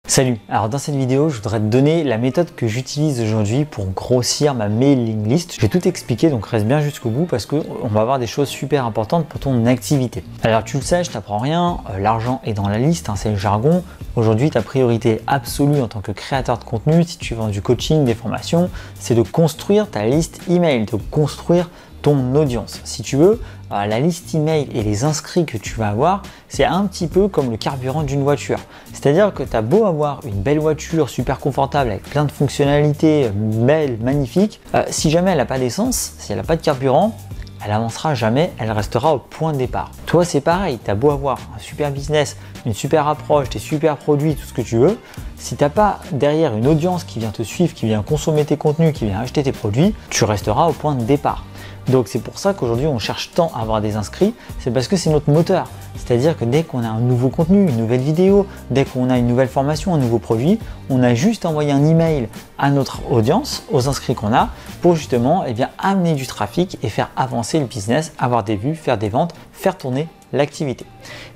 Salut, alors dans cette vidéo je voudrais te donner la méthode que j'utilise aujourd'hui pour grossir ma mailing list. Je vais tout expliquer, donc reste bien jusqu'au bout parce qu'on va avoir des choses super importantes pour ton activité. Alors tu le sais, je t'apprends rien, l'argent est dans la liste, c'est le jargon. Aujourd'hui ta priorité absolue en tant que créateur de contenu, si tu vends du coaching, des formations, c'est de construire ta liste email, de construire ton audience. Si tu veux, la liste email et les inscrits que tu vas avoir, c'est un petit peu comme le carburant d'une voiture. C'est-à-dire que tu as beau avoir une belle voiture super confortable avec plein de fonctionnalités, belle, magnifique, si jamais elle n'a pas d'essence, si elle n'a pas de carburant, elle avancera jamais, elle restera au point de départ. Toi c'est pareil, tu as beau avoir un super business, une super approche, des super produits, tout ce que tu veux, si tu n'as pas derrière une audience qui vient te suivre, qui vient consommer tes contenus, qui vient acheter tes produits, tu resteras au point de départ. Donc c'est pour ça qu'aujourd'hui on cherche tant à avoir des inscrits, c'est parce que c'est notre moteur. C'est-à-dire que dès qu'on a un nouveau contenu, une nouvelle vidéo, dès qu'on a une nouvelle formation, un nouveau produit, on a juste envoyé un email à notre audience, aux inscrits qu'on a, pour justement amener du trafic et faire avancer le business, avoir des vues, faire des ventes, faire tourner l'activité.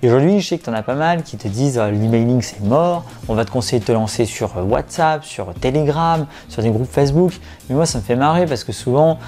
Et aujourd'hui, je sais que tu en as pas mal qui te disent l'emailing c'est mort, on va te conseiller de te lancer sur WhatsApp, sur Telegram, sur des groupes Facebook. Mais moi, ça me fait marrer parce que souvent,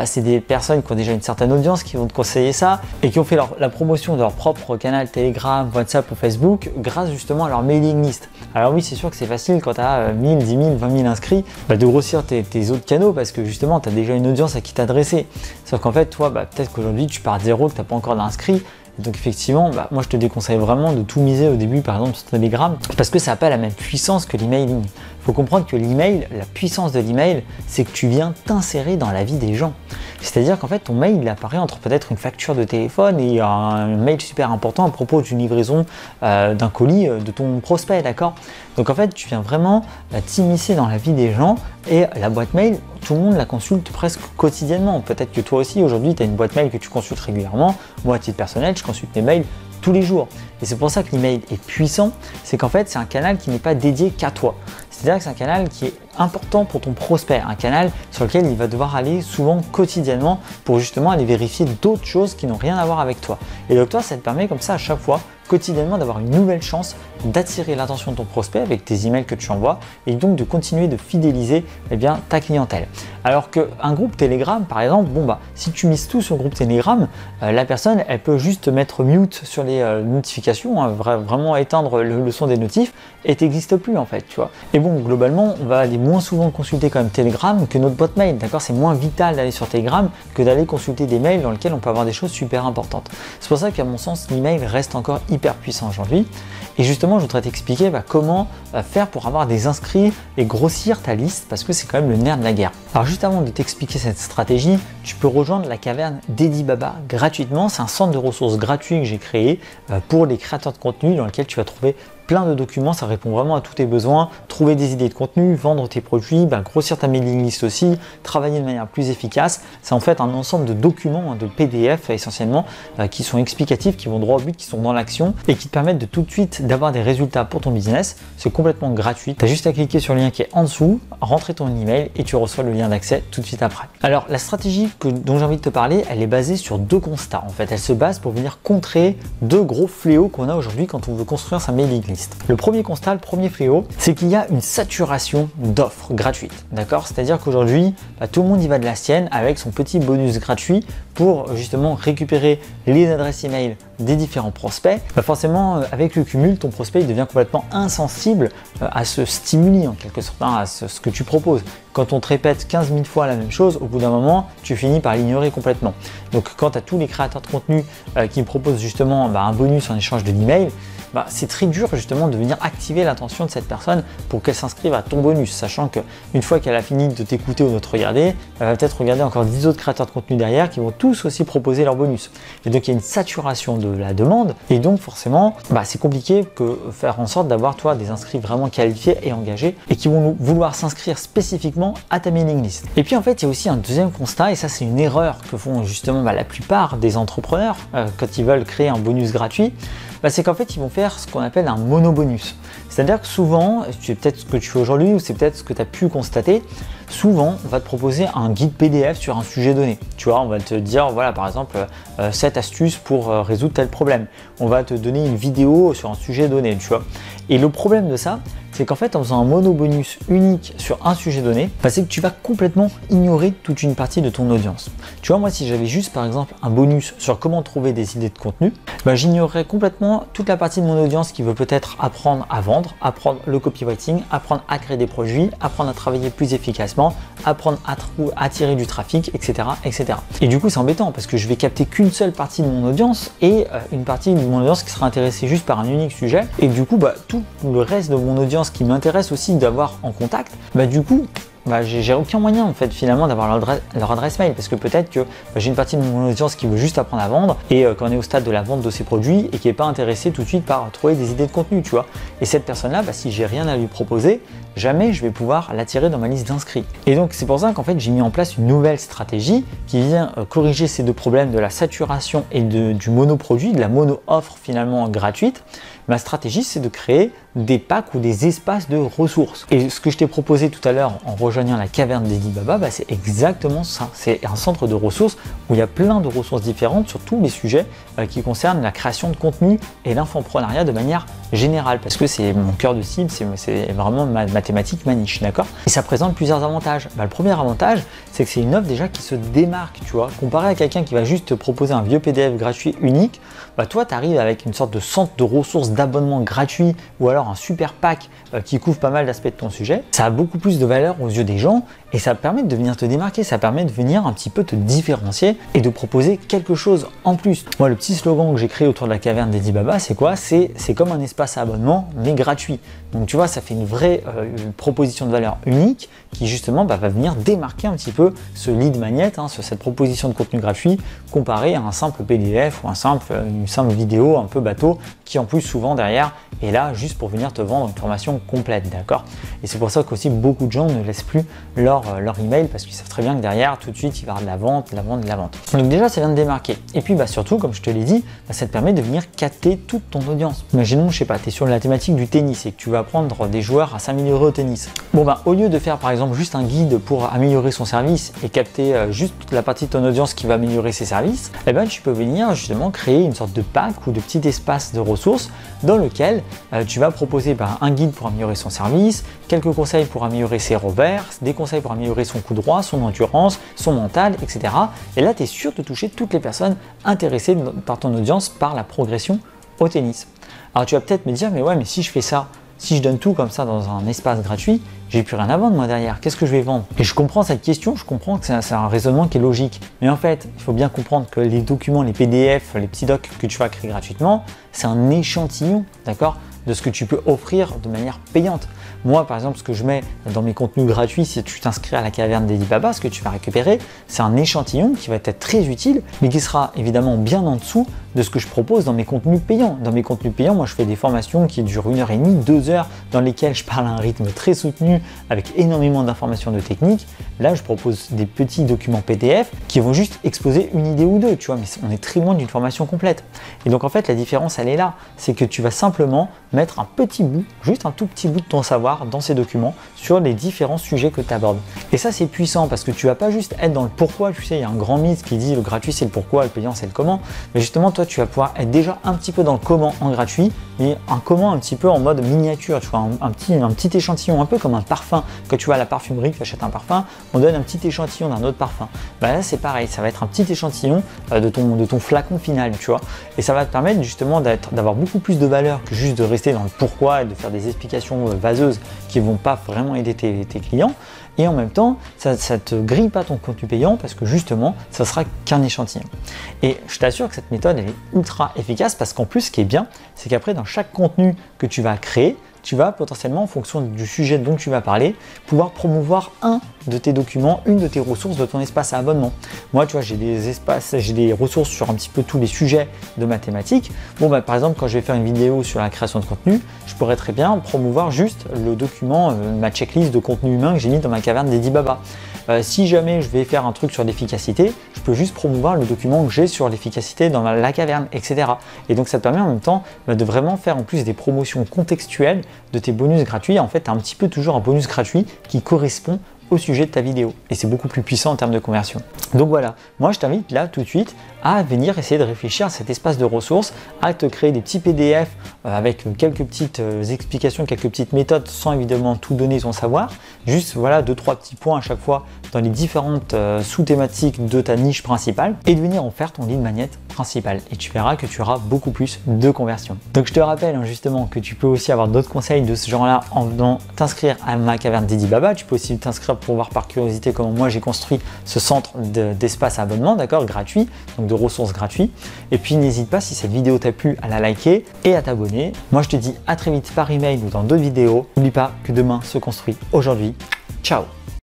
c'est des personnes qui ont déjà une certaine audience qui vont te conseiller ça et qui ont fait la promotion de leur propre canal Telegram, WhatsApp ou Facebook grâce justement à leur mailing list. Alors oui, c'est sûr que c'est facile quand tu as 1000, 10 000, 20 000 inscrits de grossir tes autres canaux parce que justement, tu as déjà une audience à qui t'adresser. Sauf qu'en fait, toi, peut-être qu'aujourd'hui, tu pars de zéro, que tu n'as pas encore d'inscrits. Donc effectivement, moi je te déconseille vraiment de tout miser au début par exemple sur Telegram parce que ça n'a pas la même puissance que l'emailing. Il faut comprendre que l'email, la puissance de l'email, c'est que tu viens t'insérer dans la vie des gens. C'est-à-dire qu'en fait ton mail il apparaît entre peut-être une facture de téléphone et un mail super important à propos d'une livraison d'un colis de ton prospect, d'accord? Donc en fait tu viens vraiment t'immiscer dans la vie des gens et la boîte mail, tout le monde la consulte presque quotidiennement. Peut-être que toi aussi aujourd'hui tu as une boîte mail que tu consultes régulièrement. Moi à titre personnel je consulte mes mails tous les jours. Et c'est pour ça que l'email est puissant, c'est qu'en fait c'est un canal qui n'est pas dédié qu'à toi. C'est-à-dire que c'est un canal qui est important pour ton prospect, un canal sur lequel il va devoir aller souvent quotidiennement pour justement aller vérifier d'autres choses qui n'ont rien à voir avec toi. Et donc toi, ça te permet comme ça à chaque fois, quotidiennement, d'avoir une nouvelle chance d'attirer l'attention de ton prospect avec tes emails que tu envoies et donc de continuer de fidéliser ta clientèle. Alors qu'un groupe Telegram, par exemple, si tu mises tout sur le groupe Telegram, la personne, elle peut juste mettre mute sur les notifications, vraiment éteindre le son des notifs et t'existe plus en fait, tu vois. Et bon, globalement, on va aller moins souvent consulter quand même Telegram que notre boîte mail, d'accord? C'est moins vital d'aller sur Telegram que d'aller consulter des mails dans lesquels on peut avoir des choses super importantes. C'est pour ça qu'à mon sens, l'email reste encore hyper puissant aujourd'hui. Et justement, je voudrais t'expliquer comment faire pour avoir des inscrits et grossir ta liste parce que c'est quand même le nerf de la guerre. Alors juste avant de t'expliquer cette stratégie, tu peux rejoindre la caverne d'Edibaba gratuitement. C'est un centre de ressources gratuit que j'ai créé pour les créateurs de contenu dans lequel tu vas trouver plein de documents, ça répond vraiment à tous tes besoins, trouver des idées de contenu, vendre tes produits, grossir ta mailing list aussi, travailler de manière plus efficace. C'est en fait un ensemble de documents, de PDF essentiellement, qui sont explicatifs, qui vont droit au but, qui sont dans l'action et qui te permettent de tout de suite d'avoir des résultats pour ton business. C'est complètement gratuit. Tu as juste à cliquer sur le lien qui est en dessous, rentrer ton email et tu reçois le lien d'accès tout de suite après. Alors la stratégie dont j'ai envie de te parler, elle est basée sur deux constats. En fait, elle se base pour venir contrer deux gros fléaux qu'on a aujourd'hui quand on veut construire sa mailing list. Le premier constat, le premier fléau, c'est qu'il y a une saturation d'offres gratuites, d'accord? C'est-à-dire qu'aujourd'hui, tout le monde y va de la sienne avec son petit bonus gratuit pour justement récupérer les adresses email des différents prospects. Forcément, avec le cumul, ton prospect il devient complètement insensible à ce stimuli en quelque sorte, à ce que tu proposes. Quand on te répète 15 000 fois la même chose, au bout d'un moment, tu finis par l'ignorer complètement. Donc quand tu as tous les créateurs de contenu qui proposent justement un bonus en échange de l'email, c'est très dur justement de venir activer l'attention de cette personne pour qu'elle s'inscrive à ton bonus, sachant qu'une fois qu'elle a fini de t'écouter ou de te regarder, elle va peut-être regarder encore 10 autres créateurs de contenu derrière qui vont tous aussi proposer leur bonus. Et donc il y a une saturation de la demande et donc forcément c'est compliqué que faire en sorte d'avoir toi des inscrits vraiment qualifiés et engagés et qui vont vouloir s'inscrire spécifiquement à ta mailing list. Et puis en fait il y a aussi un deuxième constat et ça c'est une erreur que font justement la plupart des entrepreneurs quand ils veulent créer un bonus gratuit. C'est qu'en fait ils vont faire ce qu'on appelle un monobonus. C'est-à-dire que souvent, c'est peut-être ce que tu fais aujourd'hui ou c'est peut-être ce que tu as pu constater, souvent on va te proposer un guide PDF sur un sujet donné. Tu vois, on va te dire, voilà, par exemple, 7 astuces pour résoudre tel problème. On va te donner une vidéo sur un sujet donné, tu vois. Et le problème de ça, c'est qu'en fait en faisant un mono bonus unique sur un sujet donné, c'est que tu vas complètement ignorer toute une partie de ton audience. Tu vois, moi si j'avais juste par exemple un bonus sur comment trouver des idées de contenu, j'ignorerais complètement toute la partie de mon audience qui veut peut-être apprendre à vendre, apprendre le copywriting, apprendre à créer des produits, apprendre à travailler plus efficacement, apprendre à attirer du trafic, etc., etc. Et du coup c'est embêtant parce que je vais capter qu'une seule partie de mon audience et une partie de mon audience qui sera intéressée juste par un unique sujet, et du coup tout le reste de mon audience qui m'intéresse aussi d'avoir en contact, du coup j'ai aucun moyen en fait finalement d'avoir leur adresse mail, parce que peut-être que j'ai une partie de mon audience qui veut juste apprendre à vendre et qu'on est au stade de la vente de ses produits et qui n'est pas intéressée tout de suite par trouver des idées de contenu, tu vois. Et cette personne-là, si j'ai rien à lui proposer, jamais je vais pouvoir l'attirer dans ma liste d'inscrits. Et donc c'est pour ça qu'en fait j'ai mis en place une nouvelle stratégie qui vient corriger ces deux problèmes de la saturation et du monoproduit, de la mono-offre finalement gratuite. Ma stratégie, c'est de créer des packs ou des espaces de ressources. Et ce que je t'ai proposé tout à l'heure en rejoignant la caverne d'Edibaba, c'est exactement ça. C'est un centre de ressources où il y a plein de ressources différentes sur tous les sujets qui concernent la création de contenu et l'infopreneuriat de manière générale, parce que c'est mon cœur de cible, c'est vraiment ma thématique, ma niche, d'accord? Et ça présente plusieurs avantages. Le premier avantage, c'est que c'est une offre déjà qui se démarque, tu vois. Comparé à quelqu'un qui va juste te proposer un vieux PDF gratuit unique, toi, tu arrives avec une sorte de centre de ressources d'abonnement gratuit ou alors un super pack qui couvre pas mal d'aspects de ton sujet. Ça a beaucoup plus de valeur aux yeux des gens et ça permet de venir te démarquer, ça permet de venir un petit peu te différencier et de proposer quelque chose en plus. Moi, le petit slogan que j'ai créé autour de la caverne d'Edibaba, c'est quoi? C'est comme un espace à abonnement mais gratuit. Donc tu vois, ça fait une vraie proposition de valeur unique qui justement va venir démarquer un petit peu ce lead magnet, sur cette proposition de contenu gratuit comparé à un simple PDF ou une simple vidéo un peu bateau qui en plus souvent derrière est là juste pour venir te vendre une formation complète, d'accord? Et c'est pour ça qu'aussi beaucoup de gens ne laissent plus leur email parce qu'ils savent très bien que derrière tout de suite il va y avoir de la vente, de la vente, de la vente. Donc déjà ça vient de démarquer. Et puis surtout, comme je te l'ai dit, ça te permet de venir capter toute ton audience. Imaginons, je sais pas, tu es sur la thématique du tennis et que tu vas apprendre des joueurs à s'améliorer au tennis. Au lieu de faire par exemple juste un guide pour améliorer son service et capter juste la partie de ton audience qui va améliorer ses services, tu peux venir justement créer une sorte de pack ou de petit espace de ressources dans lequel tu vas proposer un guide pour améliorer son service, quelques conseils pour améliorer ses revers, des conseils pour améliorer son coup droit, son endurance, son mental, etc. Et là, tu es sûr de toucher toutes les personnes intéressées par ton audience par la progression au tennis. Alors tu vas peut-être me dire, mais si je fais ça, si je donne tout comme ça dans un espace gratuit, j'ai plus rien à vendre moi derrière, qu'est-ce que je vais vendre? Et je comprends cette question, je comprends que c'est un raisonnement qui est logique. Mais en fait, il faut bien comprendre que les documents, les PDF, les petits docs que tu vas créer gratuitement, c'est un échantillon, d'accord, de ce que tu peux offrir de manière payante. Moi, par exemple, ce que je mets dans mes contenus gratuits, si tu t'inscris à la caverne d'Edibaba, ce que tu vas récupérer, c'est un échantillon qui va être très utile, mais qui sera évidemment bien en dessous de ce que je propose dans mes contenus payants. Dans mes contenus payants, moi, je fais des formations qui durent 1h30, 2 heures, dans lesquelles je parle à un rythme très soutenu, avec énormément d'informations de technique. Là, je propose des petits documents PDF qui vont juste exposer une idée ou deux, tu vois, mais on est très loin d'une formation complète. Et donc, en fait, la différence, elle est là. C'est que tu vas simplement mettre un petit bout, juste un tout petit bout de ton savoir dans ces documents sur les différents sujets que tu abordes. Et ça, c'est puissant parce que tu vas pas juste être dans le pourquoi, tu sais, il y a un grand mythe qui dit le gratuit, c'est le pourquoi, le payant, c'est le comment. Mais justement, toi, tu vas pouvoir être déjà un petit peu dans le comment en gratuit, mais un comment un petit peu en mode miniature, tu vois, un petit échantillon, un peu comme un parfum. Quand tu vas à la parfumerie, tu achètes un parfum, on donne un petit échantillon d'un autre parfum. Là, c'est pareil, ça va être un petit échantillon de ton flacon final, tu vois. Et ça va te permettre justement d'avoir beaucoup plus de valeur que juste de rester dans le pourquoi et de faire des explications vaseuses qui ne vont pas vraiment aider tes clients. Et en même temps, ça ne te grille pas ton contenu payant parce que justement, ça sera qu'un échantillon. Et je t'assure que cette méthode, elle est ultra efficace parce qu'en plus, ce qui est bien, c'est qu'après, dans chaque contenu que tu vas créer, tu vas potentiellement, en fonction du sujet dont tu vas parler, pouvoir promouvoir un de tes documents, une de tes ressources de ton espace à abonnement. Moi, tu vois, j'ai des ressources sur un petit peu tous les sujets de ma thématique. Par exemple, quand je vais faire une vidéo sur la création de contenu, je pourrais très bien promouvoir juste le document, ma checklist de contenu humain que j'ai mis dans ma caverne d'Edibaba. Si jamais je vais faire un truc sur l'efficacité, je peux juste promouvoir le document que j'ai sur l'efficacité dans la caverne, etc. Et donc ça te permet en même temps de vraiment faire en plus des promotions contextuelles de tes bonus gratuits. En fait, tu as un petit peu toujours un bonus gratuit qui correspond au sujet de ta vidéo et c'est beaucoup plus puissant en termes de conversion. Donc voilà, moi je t'invite là tout de suite à venir essayer de réfléchir à cet espace de ressources, à te créer des petits PDF avec quelques petites explications, quelques petites méthodes sans évidemment tout donner son savoir, juste voilà 2-3 petits points à chaque fois dans les différentes sous-thématiques de ta niche principale et de venir en faire ton lead magnet principal et tu verras que tu auras beaucoup plus de conversion. Donc je te rappelle justement que tu peux aussi avoir d'autres conseils de ce genre là en venant t'inscrire à ma caverne d'Eddie Baba. Tu peux aussi t'inscrire pour voir par curiosité comment moi j'ai construit ce centre d'espace à abonnement, d'accord, gratuit, donc de ressources gratuits. Et puis n'hésite pas, si cette vidéo t'a plu, à la liker et à t'abonner. Moi je te dis à très vite par email ou dans d'autres vidéos. N'oublie pas que demain se construit aujourd'hui. Ciao.